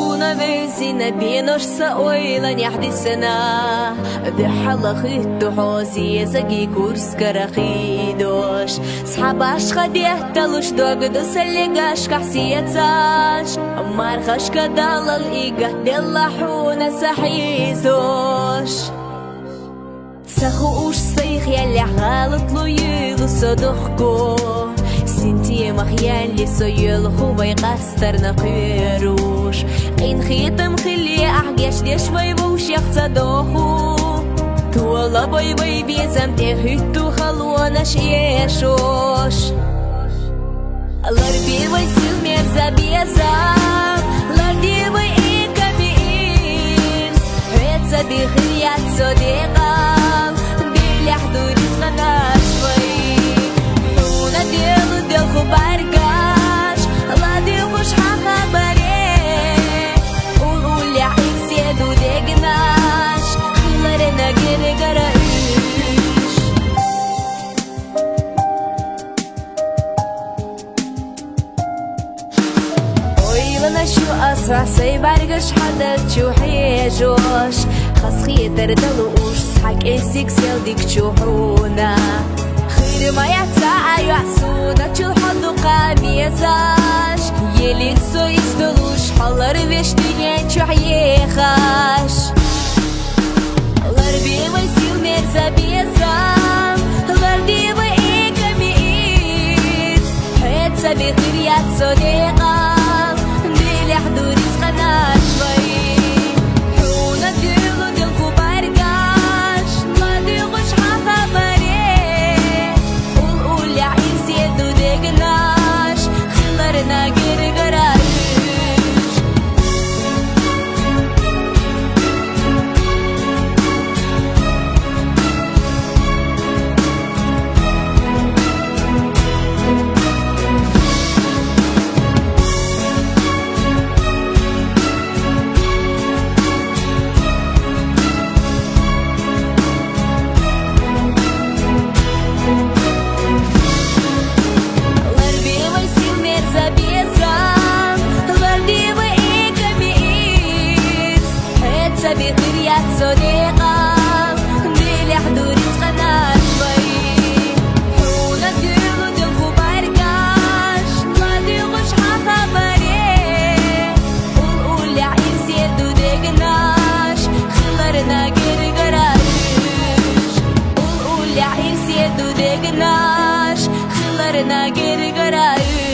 حونا بيزينا بينوش سأويلا نحدي سنة بحلقيتو حوزي زقي كورس كراخيدوش صحاباش خديه تلوش دوغدو سلقاش كحسيتاش مارخش كدال الإيقات ديلا حونا سحيزوش تسخوش سيخ يلي غالط لو يلو صدخكو سنتي مخيان لي سويل خوبي قستر نقيروش قين خيتم خلي أحجاش دي شوي بوش يخصدوخو تولا باي باي بيزم تهيتو خلوانش يشوش لربي باي سيل ميرزا بيزام لردي باي إيكا بإيرس هيتسا بخليات صديقام بيلحدو رزقنا شوي حونا ديلو ديلخو بارقاش لا ديلخوش حخبري قولي عيك زيادو ديقناش خلرنا جري قرأيش ويلنا شو أسرع سيبارقش حدا تشوحيجوش خاص خيتر دلوش صحك إيسيك سيلديك تشوحونا خير ما يتساعة يحسونا تشوحدو قاميزاش يلي سو يسدلوش حلر بيشتينين تشوحيخاش لربي ويسيل ميرزا بيزام لردي وإيكا بإيز حيتسا بخيريات صديقام بيلحدو رزقنا شوي حونا ديلو ديلكو بارقاش لا ديلغوش حخبري قول يا عيس يدو ديقناش خلرنا قرقرايش بخيريات صديقام بيلحدو رزقنا شوي حونا ديلو ديلخو بارقاش لا ديلغوش حخبري قول يا عيس يدو ديقناش خلرنا قرقرايش قول يا عيس يدو ديقناش خلرنا قرقرايش